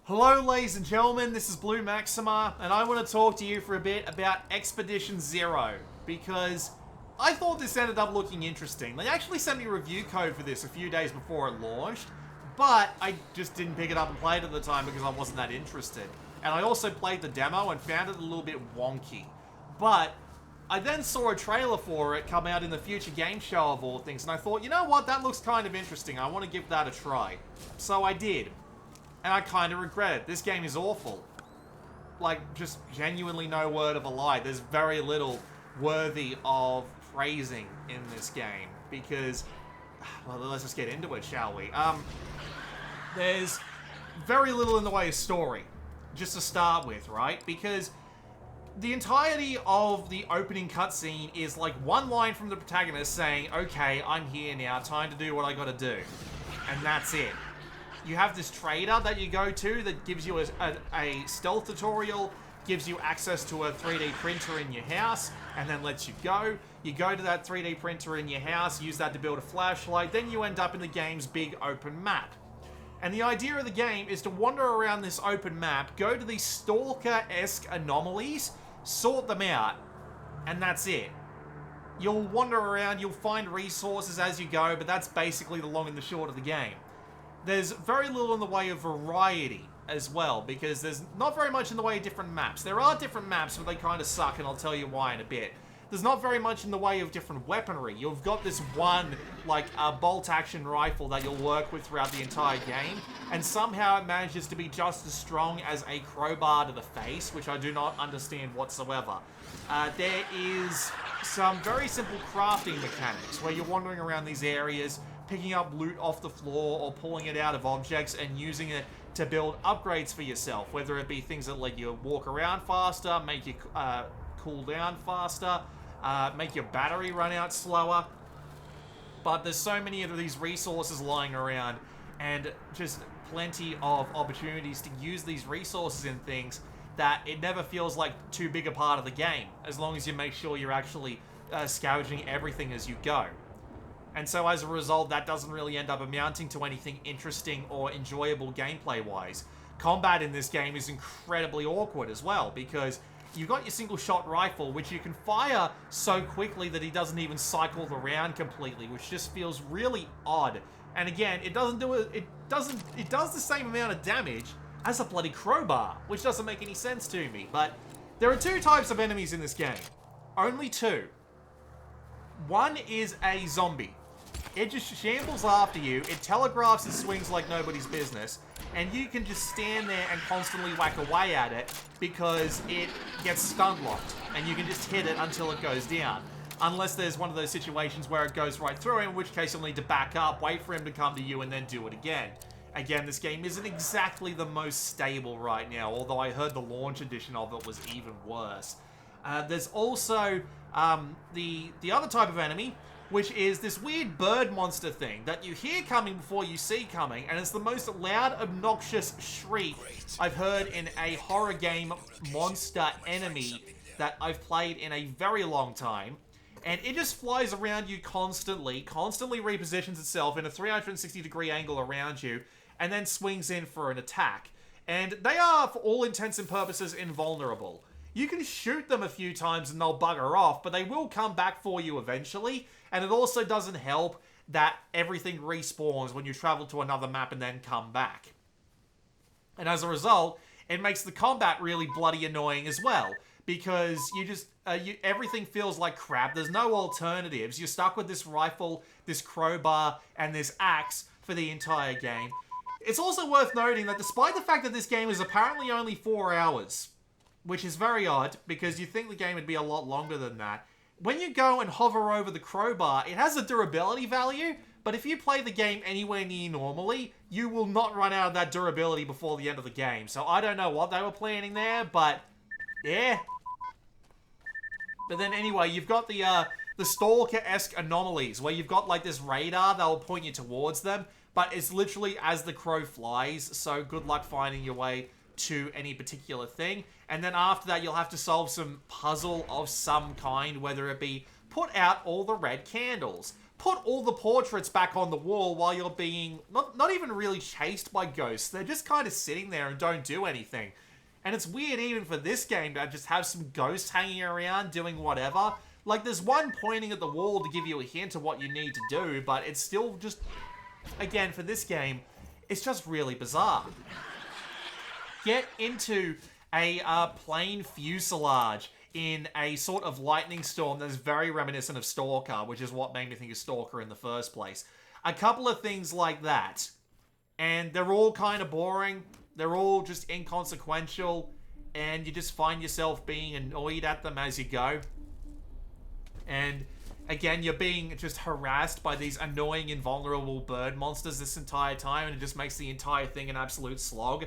Hello ladies and gentlemen, this is Blue Maxima, and I want to talk to you for a bit about Expedition Zero, because I thought this ended up looking interesting. They actually sent me a review code for this a few days before it launched, but I just didn't pick it up and play it at the time because I wasn't that interested. And I also played the demo and found it a little bit wonky. But I then saw a trailer for it come out in the Future Game Show of all things, and I thought, you know what, that looks kind of interesting, I want to give that a try. So I did. And I kind of regret it. This game is awful. Like, just genuinely no word of a lie. There's very little worthy of praising in this game. Because, well, let's just get into it, shall we? There's very little in the way of story. Just to start with, right? Because the entirety of the opening cutscene is like one line from the protagonist saying, okay, I'm here now, time to do what I gotta do. And that's it. You have this trader that you go to that gives you a stealth tutorial, gives you access to a 3D printer in your house, and then lets you go. You go to that 3D printer in your house, use that to build a flashlight, then you end up in the game's big open map. And the idea of the game is to wander around this open map, go to these stalker-esque anomalies, sort them out, and that's it. You'll wander around, you'll find resources as you go, but that's basically the long and the short of the game. There's very little in the way of variety as well, because there's not very much in the way of different maps. There are different maps, but they kind of suck, and I'll tell you why in a bit. There's not very much in the way of different weaponry. You've got this one, like, bolt-action rifle that you'll work with throughout the entire game, and somehow it manages to be just as strong as a crowbar to the face, which I do not understand whatsoever. There is some very simple crafting mechanics, where you're wandering around these areas, picking up loot off the floor or pulling it out of objects and using it to build upgrades for yourself, whether it be things that let you walk around faster, make you cool down faster, make your battery run out slower. But there's so many of these resources lying around and just plenty of opportunities to use these resources in things that it never feels like too big a part of the game, as long as you make sure you're actually scavenging everything as you go. And so as a result, that doesn't really end up amounting to anything interesting or enjoyable gameplay-wise. Combat in this game is incredibly awkward as well, because you've got your single-shot rifle, which you can fire so quickly that he doesn't even cycle the round completely, which just feels really odd. And again, it does the same amount of damage as a bloody crowbar, which doesn't make any sense to me. But there are two types of enemies in this game. Only two. One is a zombie. It just shambles after you, it telegraphs and swings like nobody's business, and you can just stand there and constantly whack away at it because it gets stun locked, and you can just hit it until it goes down. Unless there's one of those situations where it goes right through, in which case you'll need to back up, wait for him to come to you, and then do it again. Again, this game isn't exactly the most stable right now, although I heard the launch edition of it was even worse. There's also the other type of enemy, which is this weird bird monster thing that you hear coming before you see coming, and it's the most loud, obnoxious shriek I've heard in a horror game monster enemy that I've played in a very long time. And it just flies around you constantly repositions itself in a 360-degree angle around you, and then swings in for an attack. And they are, for all intents and purposes, invulnerable. You can shoot them a few times and they'll bugger off, but they will come back for you eventually. And it also doesn't help that everything respawns when you travel to another map and then come back. And as a result, it makes the combat really bloody annoying as well. Because everything feels like crap. There's no alternatives. You're stuck with this rifle, this crowbar, and this axe for the entire game. It's also worth noting that despite the fact that this game is apparently only 4 hours, which is very odd, because you'd think the game would be a lot longer than that. When you go and hover over the crowbar, it has a durability value, but if you play the game anywhere near normally, you will not run out of that durability before the end of the game. So I don't know what they were planning there, but yeah. But then anyway, you've got the stalker-esque anomalies, where you've got like this radar that will point you towards them, but it's literally as the crow flies, so good luck finding your way to any particular thing. And then after that, you'll have to solve some puzzle of some kind, whether it be put out all the red candles, put all the portraits back on the wall while you're being not even really chased by ghosts. They're just kind of sitting there and don't do anything. And it's weird even for this game to just have some ghosts hanging around doing whatever. Like, there's one pointing at the wall to give you a hint of what you need to do, but it's still just, again, for this game, it's just really bizarre. Get into a plane fuselage in a sort of lightning storm that's very reminiscent of Stalker, which is what made me think of Stalker in the first place. A couple of things like that. And they're all kind of boring. They're all just inconsequential. And you just find yourself being annoyed at them as you go. And again, you're being just harassed by these annoying, invulnerable bird monsters this entire time. And it just makes the entire thing an absolute slog.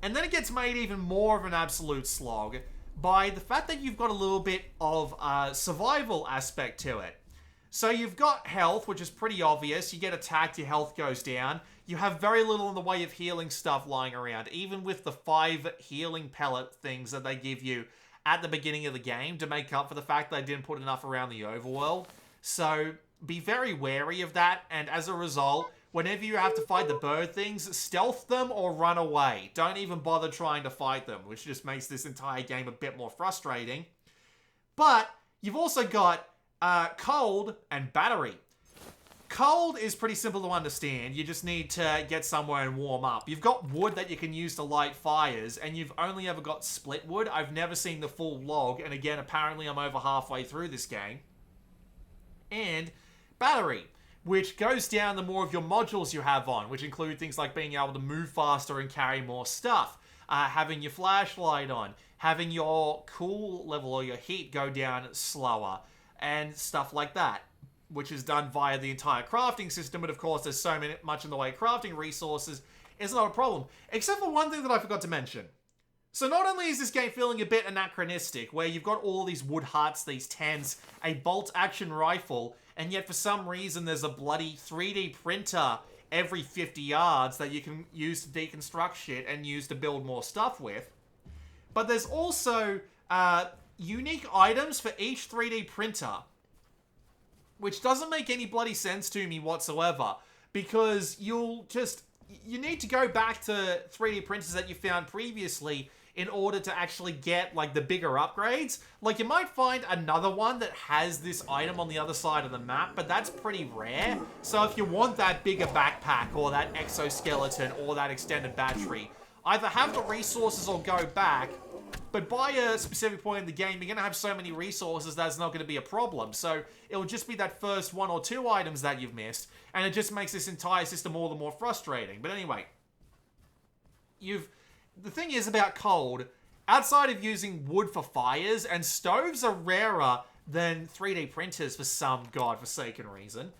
And then it gets made even more of an absolute slog by the fact that you've got a little bit of a survival aspect to it. So you've got health, which is pretty obvious. You get attacked, your health goes down. You have very little in the way of healing stuff lying around, even with the 5 healing pellet things that they give you at the beginning of the game to make up for the fact they didn't put enough around the overworld. So be very wary of that, and as a result, whenever you have to fight the bird things, stealth them or run away. Don't even bother trying to fight them, which just makes this entire game a bit more frustrating. But you've also got cold and battery. Cold is pretty simple to understand. You just need to get somewhere and warm up. You've got wood that you can use to light fires, and you've only ever got split wood. I've never seen the full log, and again, apparently I'm over halfway through this game. And battery, which goes down the more of your modules you have on, which include things like being able to move faster and carry more stuff, having your flashlight on, having your cool level or your heat go down slower, and stuff like that, which is done via the entire crafting system. But of course, there's so much in the way of crafting resources, it's not a problem. Except for one thing that I forgot to mention. So not only is this game feeling a bit anachronistic, where you've got all these wood huts, these tents, a bolt-action rifle, and yet for some reason there's a bloody 3D printer every 50 yards that you can use to deconstruct shit and use to build more stuff with. But there's also unique items for each 3D printer, which doesn't make any bloody sense to me whatsoever, because you need to go back to 3D printers that you found previously in order to actually get, like, the bigger upgrades. Like, you might find another one that has this item on the other side of the map, but that's pretty rare. So if you want that bigger backpack, or that exoskeleton, or that extended battery, either have the resources or go back. But by a specific point in the game, you're going to have so many resources that's not going to be a problem. So it'll just be that first 1 or 2 items that you've missed, and it just makes this entire system all the more frustrating. But anyway, the thing is about cold, outside of using wood for fires, and stoves are rarer than 3D printers for some godforsaken reason,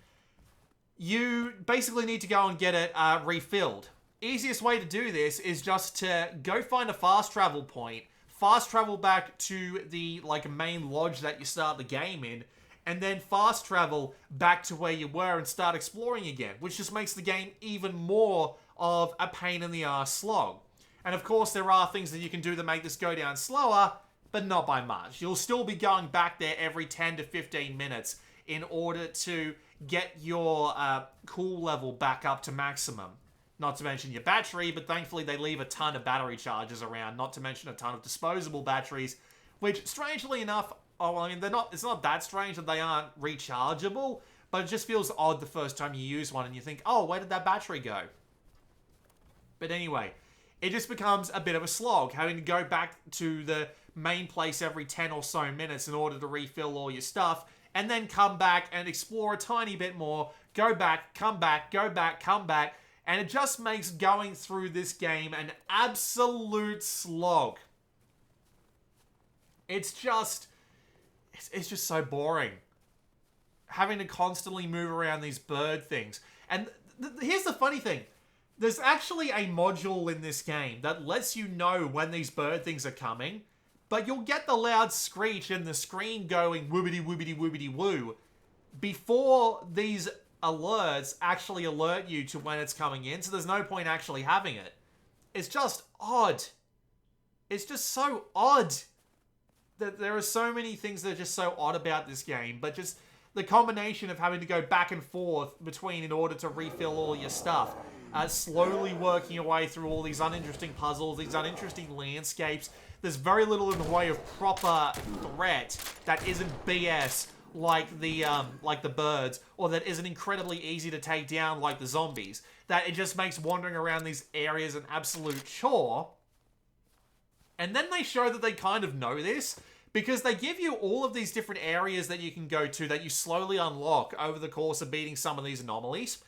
you basically need to go and get it refilled. Easiest way to do this is just to go find a fast travel point, fast travel back to the, like, main lodge that you start the game in, and then fast travel back to where you were and start exploring again, which just makes the game even more of a pain in the ass slog. And of course, there are things that you can do to make this go down slower, but not by much. You'll still be going back there every 10 to 15 minutes in order to get your cool level back up to maximum. Not to mention your battery, but thankfully they leave a ton of battery charges around, not to mention a ton of disposable batteries, which, strangely enough, it's not that strange that they aren't rechargeable, but it just feels odd the first time you use one and you think, oh, where did that battery go? But anyway, it just becomes a bit of a slog, having to go back to the main place every 10 or so minutes in order to refill all your stuff, and then come back and explore a tiny bit more, go back, come back, go back, come back, and it just makes going through this game an absolute slog. It's just so boring. Having to constantly move around these bird things. And here's the funny thing. There's actually a module in this game that lets you know when these bird things are coming, but you'll get the loud screech and the screen going whoobity whoobity whoobity woo before these alerts actually alert you to when it's coming in, so there's no point actually having it. It's just odd. It's just so odd that there are so many things that are just so odd about this game, but just the combination of having to go back and forth between in order to refill all your stuff, slowly working your way through all these uninteresting puzzles, these uninteresting landscapes. There's very little in the way of proper threat that isn't BS like the birds, or that isn't incredibly easy to take down like the zombies. That it just makes wandering around these areas an absolute chore. And then they show that they kind of know this, because they give you all of these different areas that you can go to that you slowly unlock over the course of beating some of these anomalies.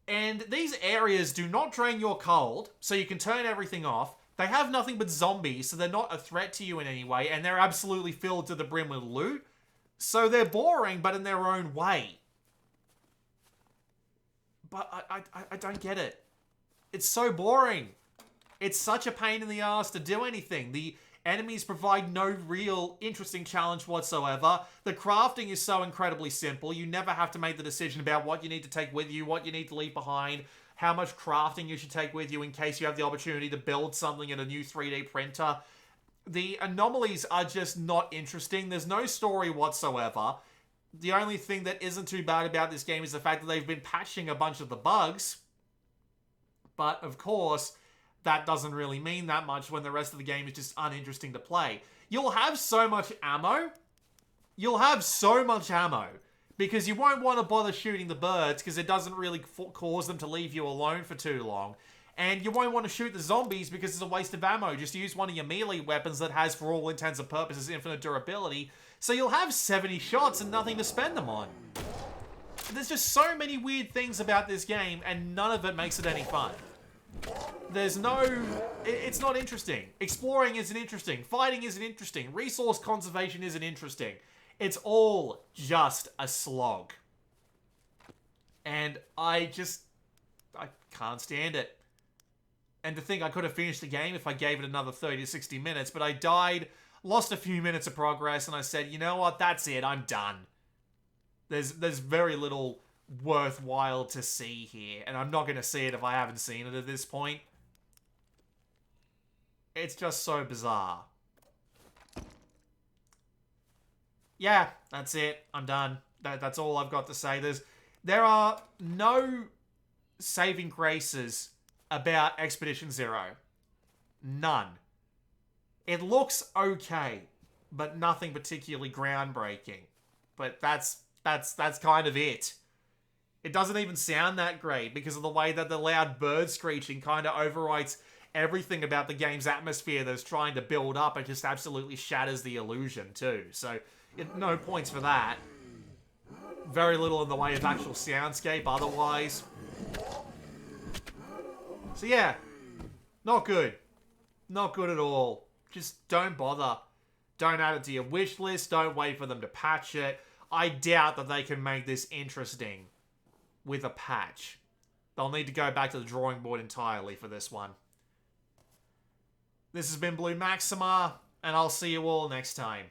And these areas do not drain your cold, so you can turn everything off. They have nothing but zombies, so they're not a threat to you in any way, and they're absolutely filled to the brim with loot. So they're boring, but in their own way. But I don't get it. It's so boring. It's such a pain in the ass to do anything. The enemies provide no real interesting challenge whatsoever. The crafting is so incredibly simple. You never have to make the decision about what you need to take with you, what you need to leave behind, how much crafting you should take with you in case you have the opportunity to build something in a new 3D printer. The anomalies are just not interesting. There's no story whatsoever. The only thing that isn't too bad about this game is the fact that they've been patching a bunch of the bugs. But, of course, that doesn't really mean that much when the rest of the game is just uninteresting to play. You'll have so much ammo. You'll have so much ammo. Because you won't want to bother shooting the birds because it doesn't really cause them to leave you alone for too long. And you won't want to shoot the zombies because it's a waste of ammo. Just use one of your melee weapons that has, for all intents and purposes, infinite durability. So you'll have 70 shots and nothing to spend them on. There's just so many weird things about this game, and none of it makes it any fun. There's no... It's not interesting. Exploring isn't interesting. Fighting isn't interesting. Resource conservation isn't interesting. It's all just a slog. And I can't stand it. And to think I could have finished the game if I gave it another 30 to 60 minutes, but I died, lost a few minutes of progress, and I said, you know what, that's it, I'm done. There's very little worthwhile to see here, and I'm not going to see it if I haven't seen it at this point. It's just so bizarre. Yeah, that's it. I'm done. That's all I've got to say. There are no saving graces about Expedition Zero. None. It looks okay, but nothing particularly groundbreaking. But that's kind of it. It doesn't even sound that great because of the way that the loud bird screeching kind of overwrites everything about the game's atmosphere that's trying to build up. It just absolutely shatters the illusion too. So, no points for that. Very little in the way of actual soundscape otherwise. So yeah, not good. Not good at all. Just don't bother. Don't add it to your wish list. Don't wait for them to patch it. I doubt that they can make this interesting with a patch. They'll need to go back to the drawing board entirely for this one. This has been Blue Maxima, and I'll see you all next time.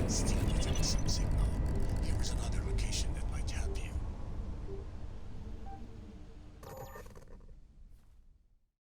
Steve Jackson.